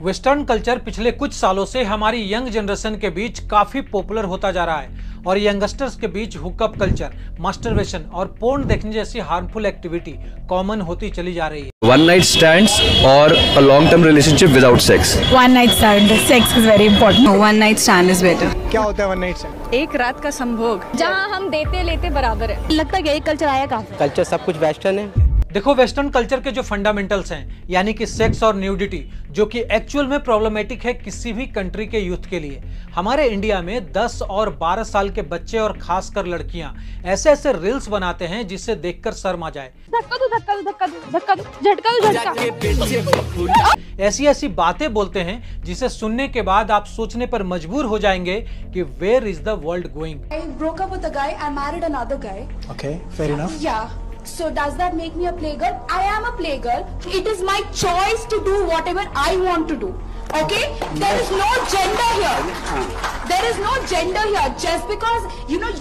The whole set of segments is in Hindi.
वेस्टर्न कल्चर पिछले कुछ सालों से हमारी यंग जनरेशन के बीच काफी पॉपुलर होता जा रहा है और यंगस्टर्स के बीच हुकअप कल्चर, मास्टरबेशन और पोर्न देखने जैसी हार्मफुल एक्टिविटी कॉमन होती चली जा रही है। One night stands or a long-term relationship without sex. One night stand, sex is very important. No, one night stand is better. क्या होता है वन नाइट स्टैंड? एक रात का संभोग जहाँ हम देते लेते बराबर है। लगता है यही कल्चर आया कहाँ? कल्चर सब कुछ वेस्टर्न है। देखो, वेस्टर्न कल्चर के जो फंडामेंटल्स हैं, यानी कि सेक्स और न्यूडिटी, जो कि एक्चुअल में प्रॉब्लमेटिक है किसी भी कंट्री के यूथ के लिए। हमारे इंडिया में 10 और 12 साल के बच्चे और खासकर लड़कियां ऐसे ऐसे रील्स बनाते हैं जिससे देखकर शर्म आ जाए। धक्का दो, धक्का दो, धक्का दो, धक्का दो, झटका दो, झटका। ऐसी ऐसी बातें बोलते हैं जिसे सुनने के बाद आप सोचने पर मजबूर हो जाएंगे कि where is the world going. I broke up with a guy, I married another guy. Okay, fair enough. Yeah. So does that make me a playgirl? I am a playgirl. It is my choice to do whatever I want to do. Okay? There is no gender here. There is no gender here. Just because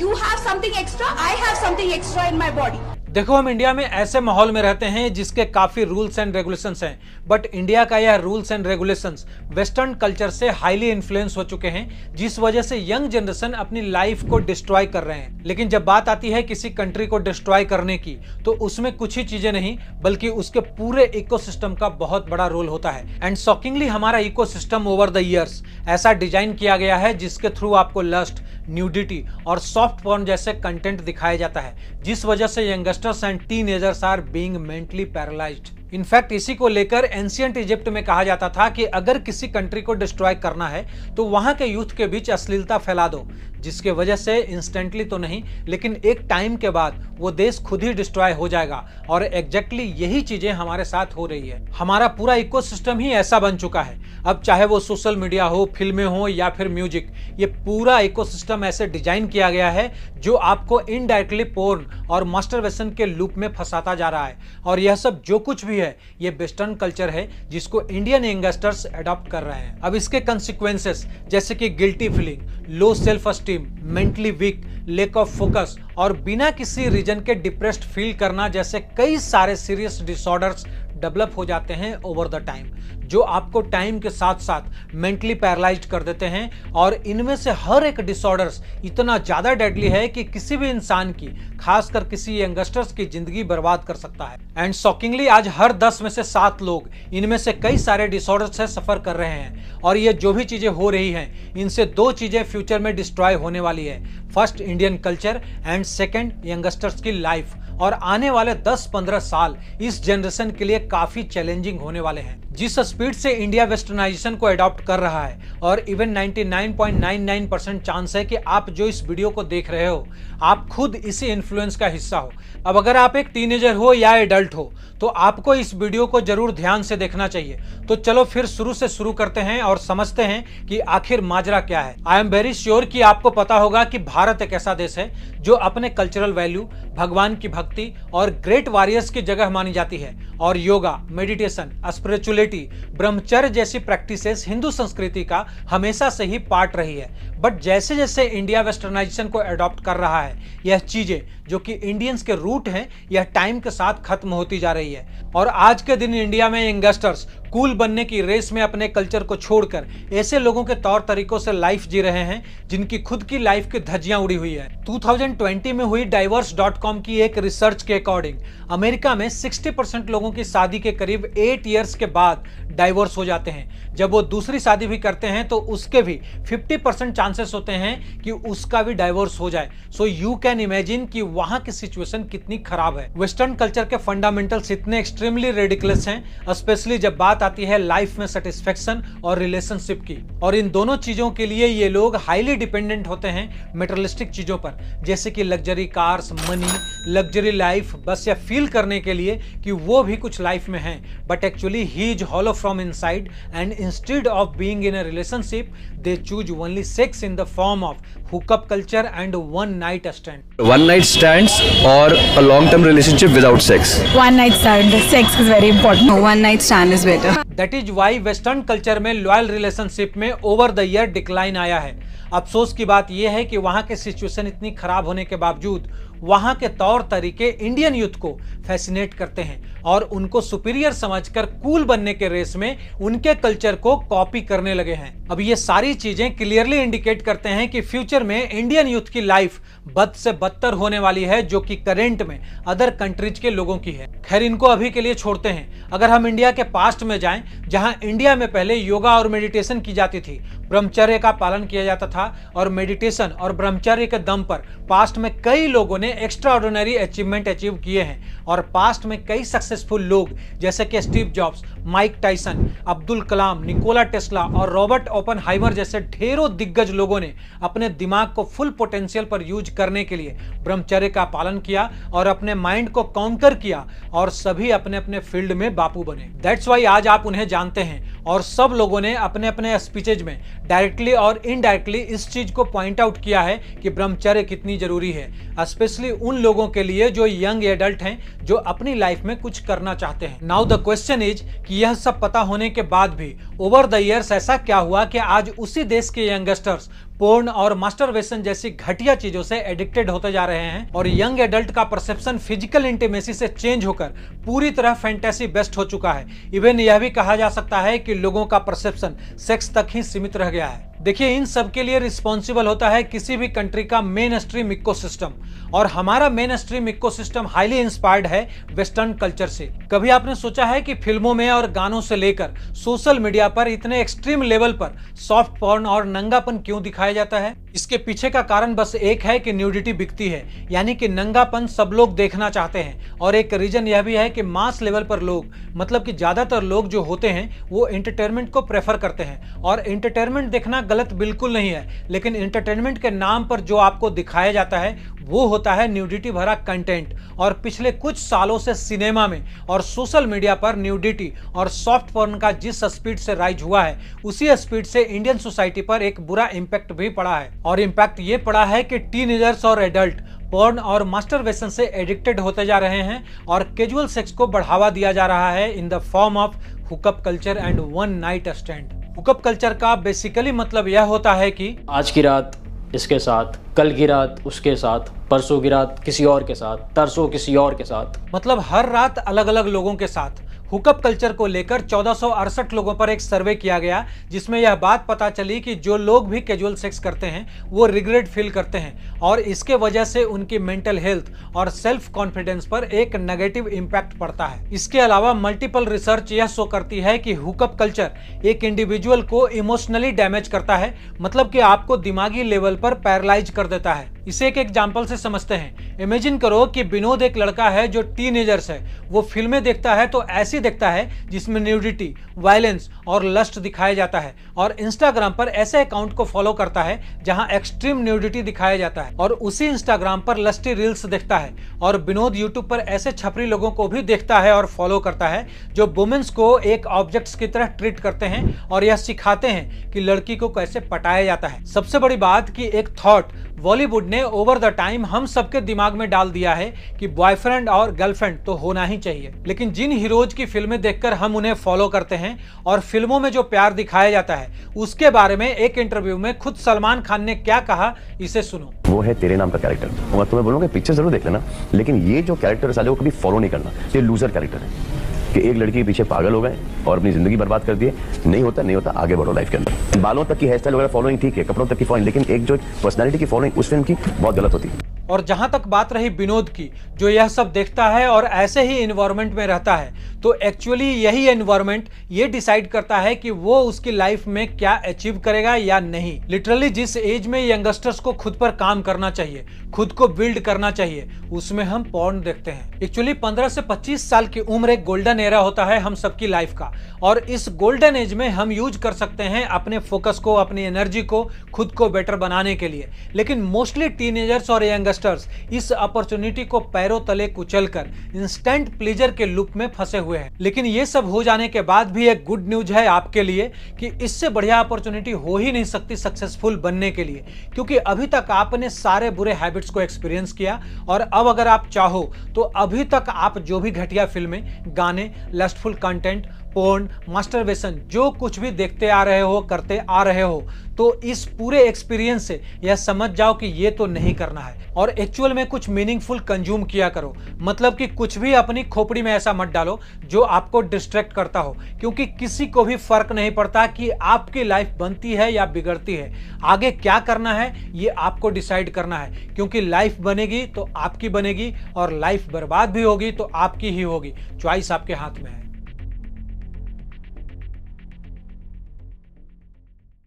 you have something extra, I have something extra in my body. देखो, हम इंडिया में ऐसे माहौल में रहते हैं जिसके काफी रूल्स एंड रेगुलेशंस हैं, बट इंडिया का यह rules and regulations western culture से हाईली इन्फ्लुएंस हो चुके हैं, जिस वजह से यंग जनरेशन अपनी लाइफ को डिस्ट्रॉय कर रहे हैं। लेकिन जब बात आती है किसी कंट्री को डिस्ट्रॉय करने की, तो उसमें कुछ ही चीजें नहीं बल्कि उसके पूरे इकोसिस्टम का बहुत बड़ा रोल होता है। एंड शॉकिंगली हमारा इकोसिस्टम ओवर द ईयर्स ऐसा डिजाइन किया गया है जिसके थ्रू आपको लस्ट, न्यूडिटी और सॉफ्ट पॉर्न जैसे कंटेंट दिखाया जाता है, जिस वजह से youngsters and teenagers are being mentally paralysed. In fact इसी को लेकर एंशिएंट इजिप्ट में कहा जाता था कि अगर किसी कंट्री को डिस्ट्रॉय करना है तो वहां के यूथ के बीच अश्लीलता फैला दो, जिसके वजह से इंस्टेंटली तो नहीं लेकिन एक टाइम के बाद वो देश खुद ही डिस्ट्रॉय हो जाएगा। और एग्जैक्टली यही चीजें हमारे साथ हो रही है। हमारा पूरा इकोसिस्टम ही ऐसा बन चुका है। अब चाहे वो सोशल मीडिया हो, फिल्में हो या फिर म्यूजिक, ये पूरा इकोसिस्टम ऐसे डिजाइन किया गया है जो आपको इनडायरेक्टली पोर्न और मास्टरबेशन के लूप में फंसाता जा रहा है। और यह सब जो कुछ भी है ये वेस्टर्न कल्चर है जिसको इंडियन यंगस्टर्स अडॉप्ट कर रहे हैं। अब इसके कंसिक्वेंसेस जैसे कि guilty feeling, low self esteem, mentally weak, lack of focus और बिना किसी रीजन के डिप्रेस्ड फील करना जैसे कई सारे सीरियस डिसऑर्डर्स डेवलप हो जाते हैं ओवर द टाइम, जो आपको टाइम के साथ साथ मेंटली पैरालाइज्ड कर देते हैं। और इनमें से हर एक डिसऑर्डर्स इतना ज्यादा डेडली है कि किसी भी इंसान की, खासकर किसी यंगस्टर्स की जिंदगी बर्बाद कर सकता है। एंड शॉकिंगली आज हर 10 में से 7 लोग इनमें से कई सारे डिसऑर्डर से सफर कर रहे हैं। और ये जो भी चीजें हो रही हैं, इनसे 2 चीजें फ्यूचर में डिस्ट्रॉय होने वाली है। First, Indian culture and second, youngsters की लाइफ। और आने वाले 10-15 साल इस जनरेशन के लिए काफी चैलेंजिंग होने वाले हैं। जिस स्पीड से इंडिया वेस्टर्नाइजेशन को अडॉप्ट कर रहा है और इवन 99.99% चांस है कि आप जो इस वीडियो को देख रहे हो आप खुद इसी इन्फ्लुएंस का हिस्सा हो। अब अगर आप एक टीनेजर हो या एडल्ट हो तो आपको इस वीडियो को जरूर ध्यान से देखना चाहिए। तो चलो फिर शुरू से शुरू करते हैं और समझते हैं कि आखिर माजरा क्या है। आई एम वेरी श्योर कि आपको पता होगा कि भारत एक ऐसा देश है जो अपने कल्चरल वैल्यू, भगवान की भक्ति और ग्रेट वॉरियर्स की जगह मानी जाती है। और योगा, मेडिटेशन, स्पिरिचुअलिटी, ब्रह्मचर्य जैसी प्रैक्टिसेस हिंदू संस्कृति का हमेशा से ही पार्ट रही है। बट जैसे जैसे इंडिया वेस्टर्नाइजेशन को अडॉप्ट कर रहा है, यह चीजें जो कि इंडियंस के रूट हैं, यह टाइम के साथ खत्म होती जा रही है। और आज के दिन इंडिया में यंगस्टर्स कूल बनने की रेस में अपने कल्चर को छोड़कर ऐसे लोगों के तौर तरीकों से लाइफ जी रहे हैं जिनकी खुद की लाइफ की धज्जियां उड़ी हुई है। 2020 में हुई Divorce.com की एक रिसर्च के अकॉर्डिंग अमेरिका में 60% लोगों की शादी के करीब 8 इयर्स के बाद डाइवोर्स हो जाते हैं। जब वो दूसरी शादी भी करते हैं तो उसके भी 50% चांसेस होते हैं कि उसका भी डाइवोर्स हो जाए। सो यू कैन इमेजिन कि वहां की सिचुएशन कितनी खराब है। वेस्टर्न कल्चर के फंडामेंटल्स इतने एक्सट्रीमली रेडिकुलस हैं, स्पेशली जब बात आती है लाइफ में सेटिस्फेक्शन और रिलेशनशिप की। और इन दोनों चीजों के लिए ये लोग हाईली डिपेंडेंट होते हैं मटेरियलिस्टिक चीजों पर, जैसे कि luxury cars, money, luxury life, बस या फील करने के लिए कि वो भी कुछ लाइफ में हैं। But actually he is hollow from inside, and instead of being in a relationship they choose only sex in the form of hookup culture and one night stand. One night stands or a long-term relationship without sex. One night stand, sex is very important. No, one night stand is better. That is why western culture में लॉयल रिलेशनशिप में ओवर द ईयर डिक्लाइन आया है। अफसोस की बात यह है कि वहां के सिचुएशन इतनी खराब होने के बावजूद वहां के तौर तरीके इंडियन यूथ को फैसिनेट करते हैं और उनको सुपीरियर समझकर कूल बनने के रेस में उनके कल्चर को कॉपी करने लगे हैं। अब ये सारी चीजें क्लियरली इंडिकेट करते हैं कि फ्यूचर में इंडियन यूथ की लाइफ बद से बदतर होने वाली है, जो कि करंट में अदर कंट्रीज के लोगों की है। खैर, इनको अभी के लिए छोड़ते हैं। अगर हम इंडिया के पास्ट में जाएं, जहां इंडिया में पहले योगा और मेडिटेशन की जाती थी, ब्रह्मचर्य का पालन किया जाता था और मेडिटेशन और ब्रह्मचर्य के दम पर पास्ट में कई लोगों ने एक्स्ट्रा ऑर्डिनरी अचीवमेंट अचीव किए हैं और पास्ट में कई सक्सेसफुल लोग जैसे कि Steve Jobs, Mike Tyson, Abdul Kalam, Nikola Tesla और रॉबर्ट ओपनहाइमर जैसे ढेरों दिग्गज लोगों ने अपने दिमाग को फुल पोटेंशियल पर यूज करने के लिए ब्रह्मचर्य का पालन किया और अपने माइंड को काउंटर किया और सभी अपने अपने फील्ड में बापू बने। दैट्स वाई आज आप उन्हें जानते हैं और सब लोगों ने अपने अपने स्पीचेज में डायरेक्टली और इनडायरेक्टली इस चीज को पॉइंट आउट किया है कि ब्रह्मचर्य कितनी जरूरी है, स्पेशली उन लोगों के लिए जो यंग एडल्ट हैं, जो अपनी लाइफ में कुछ करना चाहते हैं। नाउ द क्वेश्चन इज कि यह सब पता होने के बाद भी ओवर द इयर्स ऐसा क्या हुआ कि आज उसी देश के यंगस्टर्स पोर्न और मास्टरबेशन जैसी घटिया चीजों से एडिक्टेड होते जा रहे हैं और यंग एडल्ट का परसेप्शन फिजिकल इंटीमेसी से चेंज होकर पूरी तरह फैंटेसी बेस्ड हो चुका है। इवन यह भी कहा जा सकता है कि लोगों का परसेप्शन सेक्स तक ही सीमित रह गया है। देखिए, इन सब के लिए रिस्पॉन्सिबल होता है किसी भी कंट्री का मेन स्ट्रीम इकोसिस्टम, और हमारा main stream ecosystem highly inspired है वेस्टर्न कल्चर से। कभी आपने सोचा है कि फिल्मों में और गानों से लेकर सोशल मीडिया पर इतने एक्सट्रीम लेवल पर सॉफ्ट पॉर्न और नंगापन क्यों दिखाया जाता है? इसके पीछे का कारण बस एक है कि न्यूडिटी बिकती है, यानी कि नंगापन सब लोग देखना चाहते हैं। और एक रीजन यह भी है कि मास लेवल पर लोग, मतलब कि ज्यादातर लोग जो होते हैं वो एंटरटेनमेंट को प्रेफर करते हैं। और एंटरटेनमेंट देखना गलत बिल्कुल नहीं है, लेकिन एंटरटेनमेंट के नाम पर जो आपको दिखाया जाता है वो होता है न्यूडिटी भरा कंटेंट। और पिछले कुछ सालों से सिनेमा में और सोशल मीडिया पर न्यूडिटी और सॉफ्ट पॉर्न का जिस स्पीड से राइज हुआ है, उसी स्पीड से इंडियन सोसाइटी पर एक बुरा इंपैक्ट भी पड़ा है। और इम्पैक्ट ये पड़ा है कि टीनेजर्स और एडल्ट पॉर्न और मास्टरबेशन से एडिक्टेड होते जा रहे हैं और कैजुअल सेक्स को बढ़ावा दिया जा रहा है in the form of hookup culture and one night stand. Hookup culture का बेसिकली मतलब यह होता है कि आज की रात इसके साथ, कल की रात उसके साथ, परसों की रात किसी और के साथ, तरसों किसी और के साथ, मतलब हर रात अलग अलग लोगों के साथ। हुकअप कल्चर को लेकर 1468 लोगों पर एक सर्वे किया गया, जिसमें यह बात पता चली कि जो लोग भी कैजुअल सेक्स करते हैं वो रिग्रेट फील करते हैं और इसके वजह से उनकी मेंटल हेल्थ और सेल्फ कॉन्फिडेंस पर एक नेगेटिव इंपैक्ट पड़ता है। इसके अलावा मल्टीपल रिसर्च यह शो करती है कि हुकअप कल्चर एक इंडिविजुअल को इमोशनली डैमेज करता है, मतलब कि आपको दिमागी लेवल पर पैरालाइज कर देता है। इसे एक एग्जाम्पल से समझते हैं। इमेजिन करो कि विनोद एक लड़का है जो टीनेजर्स है। वो फिल्में देखता है तो ऐसी देखता है जिसमें न्यूडिटी, वायलेंस और लस्ट दिखाया जाता है, और इंस्टाग्राम पर ऐसे अकाउंट को फॉलो करता है जहां एक्सट्रीम न्यूडिटी दिखाया जाता है, और उसी इंस्टाग्राम पर लस्टी रील्स देखता है। और विनोद यूट्यूब पर ऐसे छपरी लोगों को भी देखता है और फॉलो करता है जो वुमेन्स को एक ऑब्जेक्ट्स की तरह ट्रीट करते हैं और यह सिखाते हैं कि लड़की को कैसे पटाया जाता है। सबसे बड़ी बात कि एक थॉट बॉलीवुड ने ओवर द टाइम हम सबके दिमाग में डाल दिया है कि बॉयफ्रेंड और गर्लफ्रेंड तो होना ही चाहिए। लेकिन जिन हीरोज की फिल्में देखकर हम उन्हें फॉलो करते हैं और फिल्मों में जो प्यार दिखाया जाता है, उसके बारे में एक इंटरव्यू में खुद सलमान खान ने क्या कहा, इसे सुनो। वो है तेरे नाम का कैरेक्टर। मैं तुम्हें बोलूंगा पिक्चर जरूर देख लेना, लेकिन ये जो कैरेक्टर साले को कभी फॉलो नहीं करना। ये लूजर कैरेक्टर है कि एक लड़की के पीछे पागल हो गए और अपनी जिंदगी बर्बाद कर दिए। नहीं होता, आगे बढ़ो लाइफ के अंदर। बालों तक की हेयर स्टाइल वगैरह फॉलोइंग ठीक है, कपड़ों तक की फॉलोइंग, लेकिन एक जो पर्सनालिटी की फॉलोइंग उस फिल्म की बहुत गलत होती है। और जहां तक बात रही विनोद की, जो यह सब देखता है और ऐसे ही एनवायरनमेंट में रहता है, तो एक्चुअली यही एनवायरनमेंट ये डिसाइड करता है कि वो उसकी लाइफ में क्या अचीव करेगा या नहीं। लिटरली जिस एज में यंगस्टर्स को खुद पर काम करना चाहिए, खुद को बिल्ड करना चाहिए, उसमें हम पॉर्न देखते हैं। एक्चुअली 15 से 25 साल की उम्र एक गोल्डन एरा होता है हम सबकी लाइफ का, और इस गोल्डन एज में हम यूज कर सकते हैं अपने फोकस को, अपनी एनर्जी को, खुद को बेटर बनाने के लिए। लेकिन मोस्टली टीनेजर्स और यंगस्टर्स इस अपॉर्चुनिटी को पैरों तले कुचलकर इंस्टेंट प्लेजर के लूप में फंसे हुए हैं। लेकिन ये सब हो जाने के बाद भी एक गुड न्यूज है आपके लिए कि इससे बढ़िया अपॉर्चुनिटी हो ही नहीं सकती सक्सेसफुल बनने के लिए, क्योंकि अभी तक आपने सारे बुरे हैबिट्स को एक्सपीरियंस किया, और अब अगर आप चाहो तो अभी तक आप जो भी घटिया फिल्में, गाने, लस्टफुल कंटेंट, पोर्न, मास्टरबेशन जो कुछ भी देखते आ रहे हो, करते आ रहे हो, तो इस पूरे एक्सपीरियंस से यह समझ जाओ कि ये तो नहीं करना है और एक्चुअल में कुछ मीनिंगफुल कंज्यूम किया करो। मतलब कि कुछ भी अपनी खोपड़ी में ऐसा मत डालो जो आपको डिस्ट्रैक्ट करता हो, क्योंकि किसी को भी फर्क नहीं पड़ता कि आपकी लाइफ बनती है या बिगड़ती है। आगे क्या करना है ये आपको डिसाइड करना है, क्योंकि लाइफ बनेगी तो आपकी बनेगी और लाइफ बर्बाद भी होगी तो आपकी ही होगी। चॉइस आपके हाथ में है।